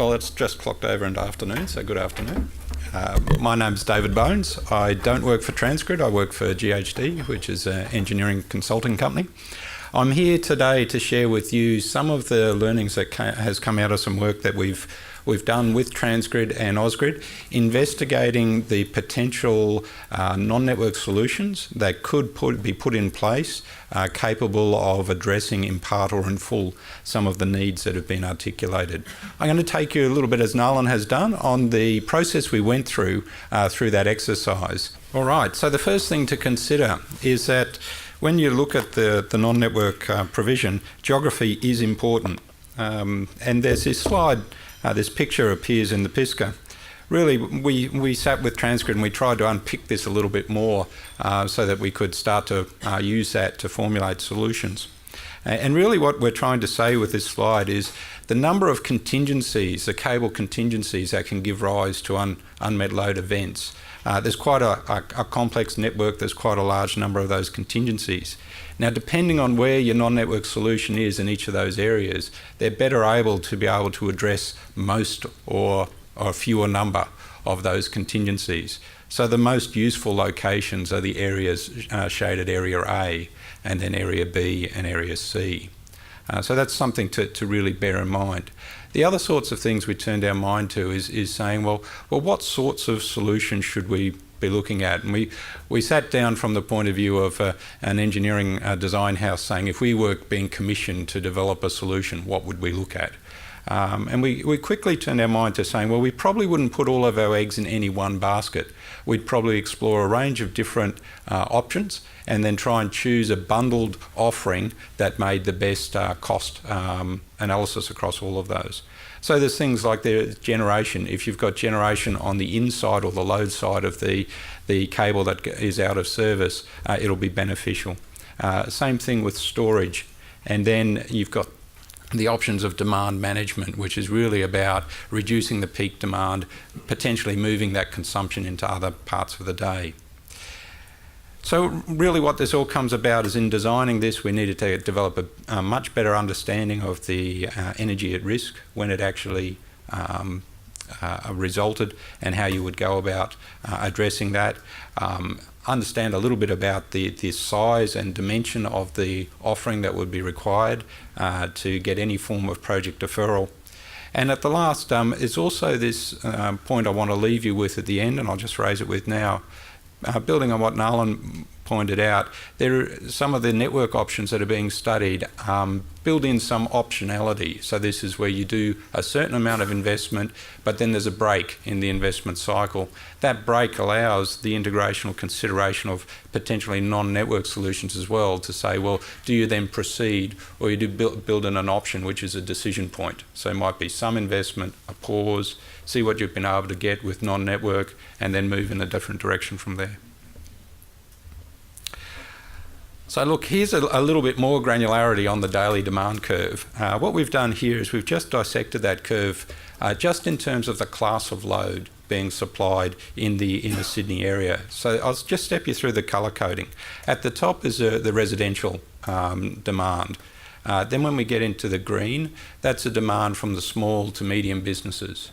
Well, it's just clocked over into afternoon, so good afternoon. My name's David Bones. I don't work for Transgrid, I work for GHD, which is an engineering consulting company. I'm here today to share with you some of the learnings that has come out of some work that we've done with Transgrid and Ausgrid, investigating the potential non-network solutions that could be put in place capable of addressing in part or in full some of the needs that have been articulated. I'm going to take you a little bit, as Nalan has done, on the process we went through that exercise. All right, so the first thing to consider is that when you look at the non-network provision, geography is important. And there's this slide, this picture appears in the PISCA. Really, we sat with Transgrid and we tried to unpick this a little bit more so that we could start to use that to formulate solutions. And really what we're trying to say with this slide is the number of contingencies, the cable contingencies that can give rise to unmet load events. There's quite a complex network, there's quite a large number of those contingencies. Now, depending on where your non-network solution is in each of those areas, they're better able to address most or a fewer number of those contingencies. So the most useful locations are the areas shaded Area A, and then Area B and Area C. So that's something to really bear in mind. The other sorts of things we turned our mind to is saying, well, what sorts of solutions should we be looking at? And we sat down from the point of view of an engineering design house saying, if we were being commissioned to develop a solution, what would we look at? And we quickly turned our mind to saying, well, we probably wouldn't put all of our eggs in any one basket. We'd probably explore a range of different options and then try and choose a bundled offering that made the best cost analysis across all of those. So there's things like the generation. If you've got generation on the inside or the load side of the cable that is out of service, it'll be beneficial. Same thing with storage. And then you've got the options of demand management, which is really about reducing the peak demand, potentially moving that consumption into other parts of the day. So really what this all comes about is in designing this, we needed to develop a much better understanding of the energy at risk when it actually resulted and how you would go about addressing that. Understand a little bit about the size and dimension of the offering that would be required to get any form of project deferral. And at the last is also this point I want to leave you with at the end, and I'll just raise it with now. Building on what Nalan pointed out, there are some of the network options that are being studied build in some optionality. So this is where you do a certain amount of investment, but then there's a break in the investment cycle. That break allows the integration or consideration of potentially non-network solutions as well to say, well, do you then proceed or you do build in an option which is a decision point? So it might be some investment, a pause, see what you've been able to get with non-network, and then move in a different direction from there. So look, here's a little bit more granularity on the daily demand curve. What we've done here is we've just dissected that curve just in terms of the class of load being supplied in the Sydney area. So I'll just step you through the colour coding. At the top is the residential demand. Then when we get into the green, that's a demand from the small to medium businesses.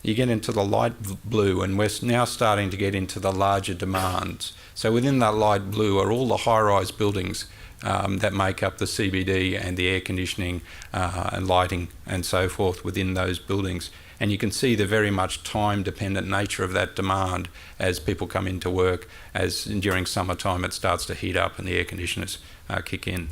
You get into the light blue, and we're now starting to get into the larger demands. So within that light blue are all the high-rise buildings that make up the CBD and the air conditioning and lighting and so forth within those buildings. And you can see the very much time-dependent nature of that demand as people come into work, as during summertime it starts to heat up and the air conditioners kick in.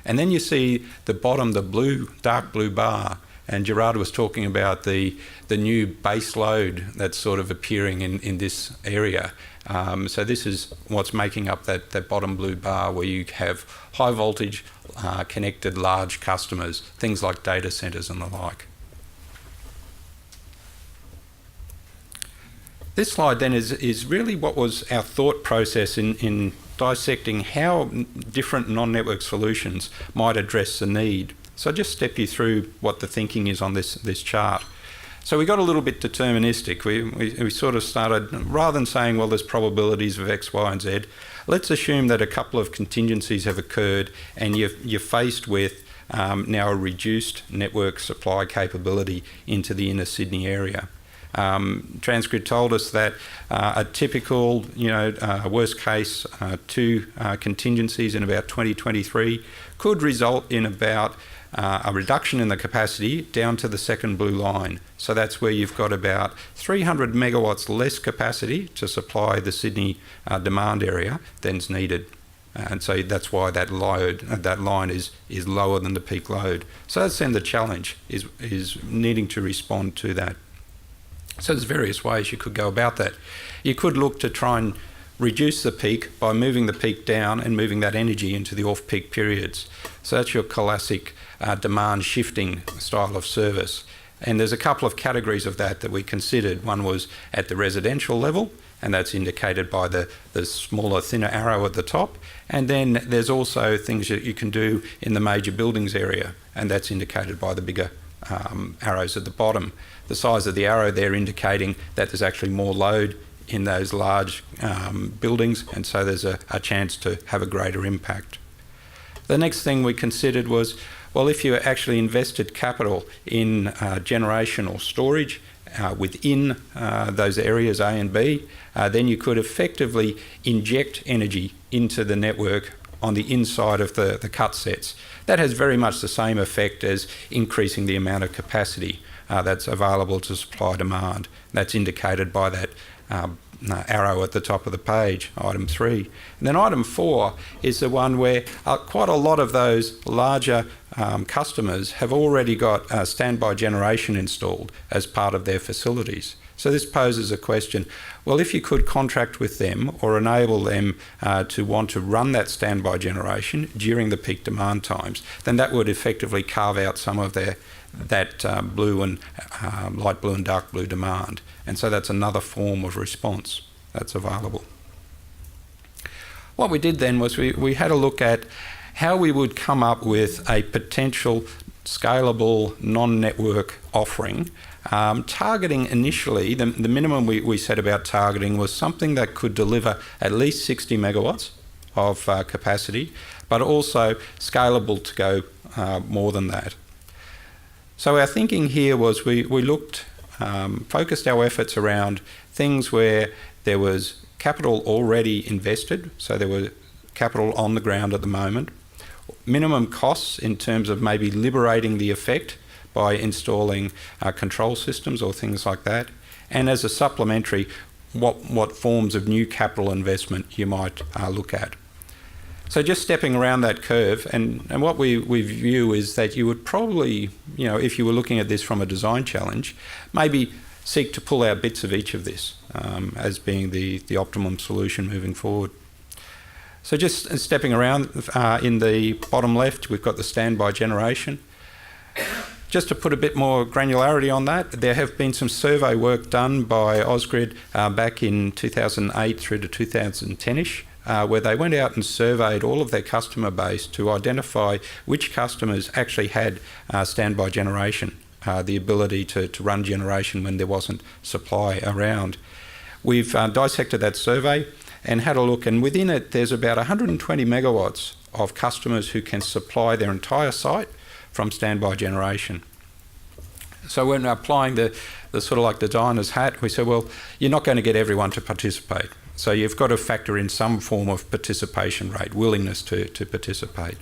And then you see the bottom, the blue, dark blue bar, and Gerard was talking about the new base load that's sort of appearing in this area. So this is what's making up that bottom blue bar where you have high voltage connected large customers, things like data centres and the like. This slide then is really what was our thought process in dissecting how different non-network solutions might address the need. So I'll just step you through what the thinking is on this chart. So we got a little bit deterministic. We sort of started, rather than saying, well, there's probabilities of X, Y, and Z, let's assume that a couple of contingencies have occurred and you're faced with now a reduced network supply capability into the inner Sydney area. Transgrid told us that a typical, worst case two contingencies in about 2023 could result in about a reduction in the capacity down to the second blue line. So that's where you've got about 300 megawatts less capacity to supply the Sydney demand area than's needed. And so that's why that line is lower than the peak load. So that's then the challenge, is needing to respond to that. So there's various ways you could go about that. You could look to try and reduce the peak by moving the peak down and moving that energy into the off-peak periods. So that's your classic demand shifting style of service. And there's a couple of categories of that we considered. One was at the residential level, and that's indicated by the smaller, thinner arrow at the top. And then there's also things that you can do in the major buildings area, and that's indicated by the bigger arrows at the bottom. The size of the arrow there indicating that there's actually more load in those large buildings, and so there's a chance to have a greater impact. The next thing we considered was, well, if you actually invested capital in generation or storage within those areas A and B, then you could effectively inject energy into the network on the inside of the cut sets. That has very much the same effect as increasing the amount of capacity that's available to supply demand. That's indicated by that arrow at the top of the page, item 3. And then item 4 is the one where quite a lot of those larger customers have already got standby generation installed as part of their facilities. So this poses a question, well, if you could contract with them or enable them to want to run that standby generation during the peak demand times, then that would effectively carve out some of that blue and light blue and dark blue demand. And so that's another form of response that's available. What we did then was we had a look at how we would come up with a potential scalable non-network offering, targeting initially, the minimum we set about targeting was something that could deliver at least 60 megawatts of capacity, but also scalable to go more than that. So our thinking here was we looked, focused our efforts around things where there was capital already invested, so there was capital on the ground at the moment, minimum costs in terms of maybe liberating the effect by installing control systems or things like that, and as a supplementary, what forms of new capital investment you might look at. So just stepping around that curve, and what we view is that you would probably, if you were looking at this from a design challenge, maybe seek to pull out bits of each of this as being the optimum solution moving forward. So just stepping around, in the bottom left, we've got the standby generation. Just to put a bit more granularity on that, there have been some survey work done by Ausgrid back in 2008 through to 2010-ish, where they went out and surveyed all of their customer base to identify which customers actually had standby generation, the ability to run generation when there wasn't supply around. We've dissected that survey and had a look, and within it there's about 120 megawatts of customers who can supply their entire site from standby generation. So when applying the sort of like designer's hat, we said, well, you're not going to get everyone to participate. So you've got to factor in some form of participation rate, willingness to participate.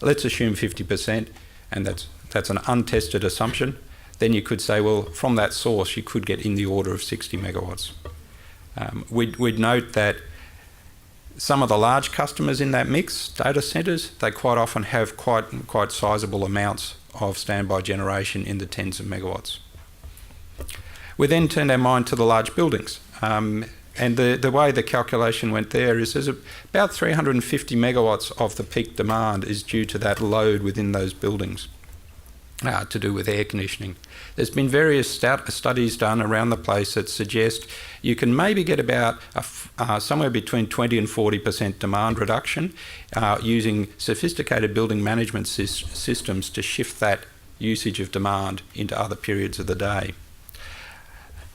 Let's assume 50%, and that's an untested assumption. Then you could say, well, from that source, you could get in the order of 60 megawatts. We'd note that some of the large customers in that mix, data centres, they quite often have quite sizable amounts of standby generation in the tens of megawatts. We then turned our mind to the large buildings. And the way the calculation went there is there's about 350 megawatts of the peak demand is due to that load within those buildings to do with air conditioning. There's been various studies done around the place that suggest you can maybe get about somewhere between 20 and 40% demand reduction using sophisticated building management systems to shift that usage of demand into other periods of the day.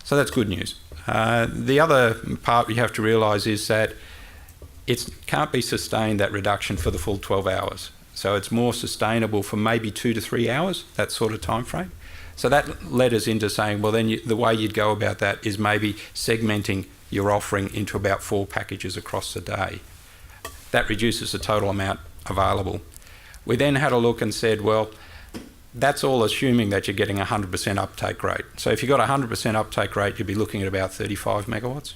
So that's good news. The other part you have to realise is that it can't be sustained, that reduction, for the full 12 hours. So it's more sustainable for maybe 2 to 3 hours, that sort of time frame. So that led us into saying, well, then the way you'd go about that is maybe segmenting your offering into about 4 packages across the day. That reduces the total amount available. We then had a look and said, well, that's all assuming that you're getting 100% uptake rate. So if you've got 100% uptake rate, you'd be looking at about 35 megawatts.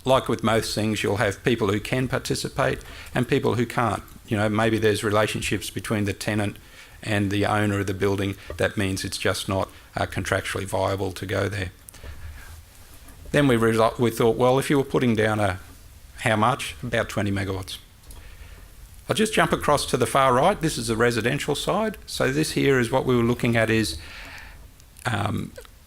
Like with most things, you'll have people who can participate and people who can't. You know, maybe there's relationships between the tenant and the owner of the building. That means it's just not contractually viable to go there. Then we thought, well, if you were putting down how much? About 20 megawatts. I'll just jump across to the far right. This is the residential side. So this here is what we were looking at is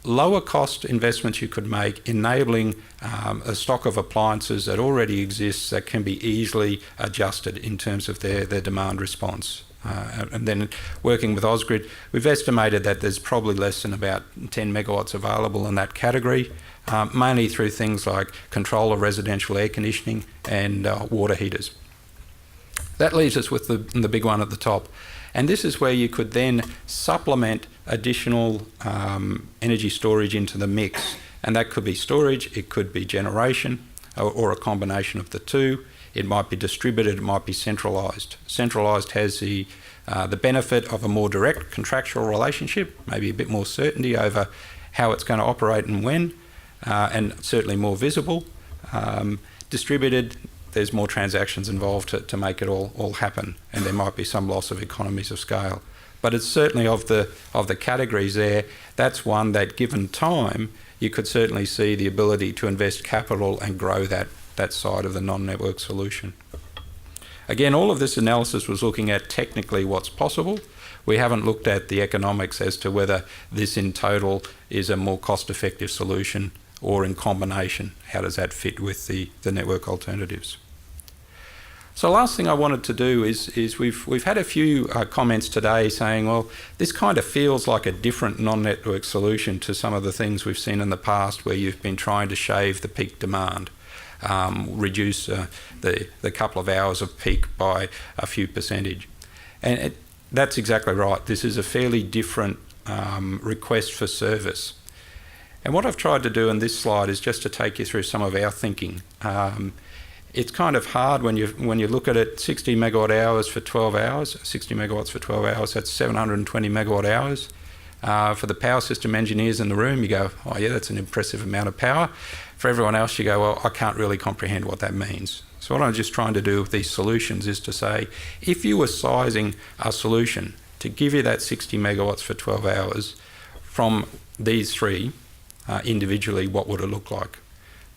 lower cost investments you could make, enabling a stock of appliances that already exists that can be easily adjusted in terms of their demand response. And then working with Ausgrid, we've estimated that there's probably less than about 10 megawatts available in that category, mainly through things like controller residential air conditioning and water heaters. That leaves us with the big one at the top. And this is where you could then supplement additional energy storage into the mix. And that could be storage, it could be generation, or a combination of the two. It might be distributed, it might be centralised. Centralised has the benefit of a more direct contractual relationship, maybe a bit more certainty over how it's going to operate and when, and certainly more visible. Distributed, there's more transactions involved to make it all happen, and there might be some loss of economies of scale. But it's certainly of the categories there, that's one that given time, you could certainly see the ability to invest capital and grow that side of the non-network solution. Again, all of this analysis was looking at technically what's possible. We haven't looked at the economics as to whether this in total is a more cost-effective solution or in combination. How does that fit with the network alternatives? So last thing I wanted to do is we've had a few comments today saying, well, this kind of feels like a different non-network solution to some of the things we've seen in the past where you've been trying to shave the peak demand, reduce the couple of hours of peak by a few percentage. And that's exactly right. This is a fairly different request for service. And what I've tried to do in this slide is just to take you through some of our thinking. It's kind of hard when you look at it, 60 megawatt hours for 12 hours, 60 megawatts for 12 hours, that's 720 megawatt hours. For the power system engineers in the room, you go, oh yeah, that's an impressive amount of power. For everyone else, you go, well, I can't really comprehend what that means. So what I'm just trying to do with these solutions is to say, if you were sizing a solution to give you that 60 megawatts for 12 hours from these three individually, what would it look like?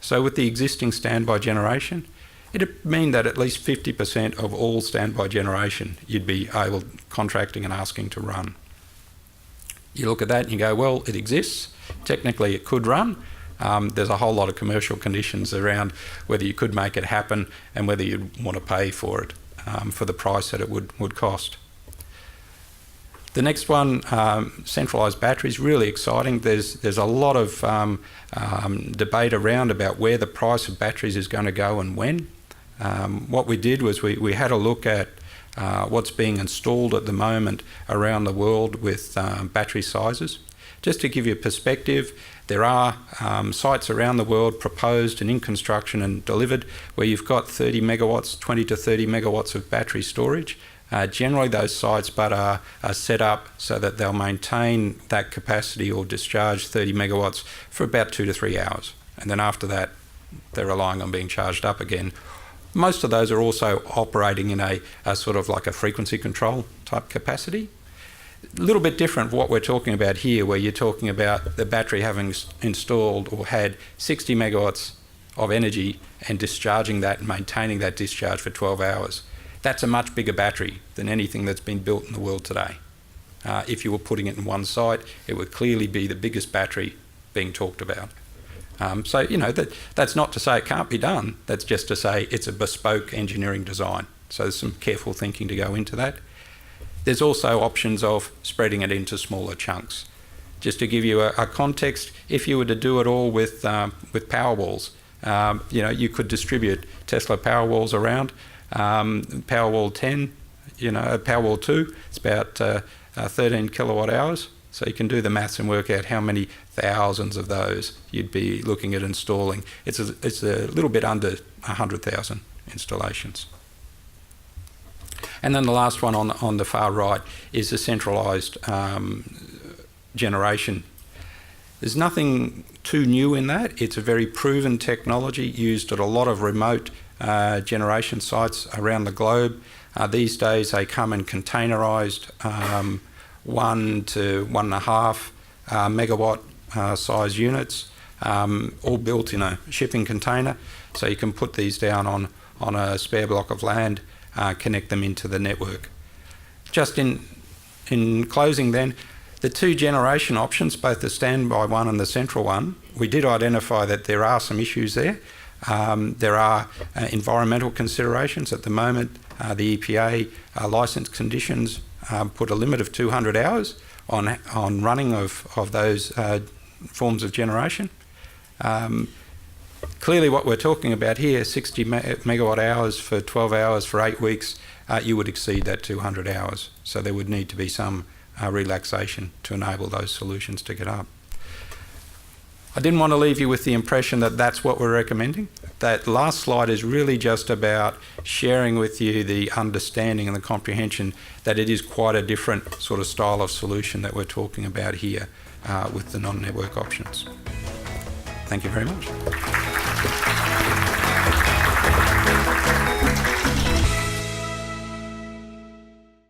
So with the existing standby generation, it'd mean that at least 50% of all standby generation you'd be able contracting and asking to run. You look at that and you go, well, it exists. Technically it could run. There's a whole lot of commercial conditions around whether you could make it happen and whether you'd want to pay for it, for the price that it would cost. The next one, centralised batteries, really exciting. There's a lot of debate around about where the price of batteries is going to go and when. What we did was we had a look at what's being installed at the moment around the world with battery sizes. Just to give you a perspective, there are sites around the world proposed and in construction and delivered where you've got 30 megawatts, 20 to 30 megawatts of battery storage. Generally those sites are set up so that they'll maintain that capacity or discharge 30 megawatts for about 2 to 3 hours. And then after that, they're relying on being charged up again. Most of those are also operating in a sort of like a frequency control type capacity. A little bit different what we're talking about here, where you're talking about the battery having installed or had 60 megawatts of energy and discharging that and maintaining that discharge for 12 hours. That's a much bigger battery than anything that's been built in the world today. If you were putting it in one site, it would clearly be the biggest battery being talked about. So, you know, that's not to say it can't be done. That's just to say it's a bespoke engineering design. So there's some careful thinking to go into that. There's also options of spreading it into smaller chunks. Just to give you a context, if you were to do it all with Powerwalls, you know, you could distribute Tesla Powerwalls around. Powerwall 10, you know, a Powerwall 2, it's about 13 kilowatt hours. So you can do the maths and work out how many thousands of those you'd be looking at installing. It's a little bit under 100,000 installations. And then the last one on the far right is the centralised generation. There's nothing too new in that. It's a very proven technology used at a lot of remote generation sites around the globe. These days they come in containerised 1 to 1.5 megawatt size units, all built in a shipping container. So you can put these down on a spare block of land, connect them into the network. Just in closing then, the two generation options, both the standby one and the central one, we did identify that there are some issues there. There are environmental considerations at the moment. The EPA licence conditions put a limit of 200 hours on running of those forms of generation. Clearly what we're talking about here, 60 megawatt hours for 12 hours for 8 weeks, you would exceed that 200 hours. So there would need to be some relaxation to enable those solutions to get up. I didn't want to leave you with the impression that that's what we're recommending. That last slide is really just about sharing with you the understanding and the comprehension that it is quite a different sort of style of solution that we're talking about here with the non-network options. Thank you very much.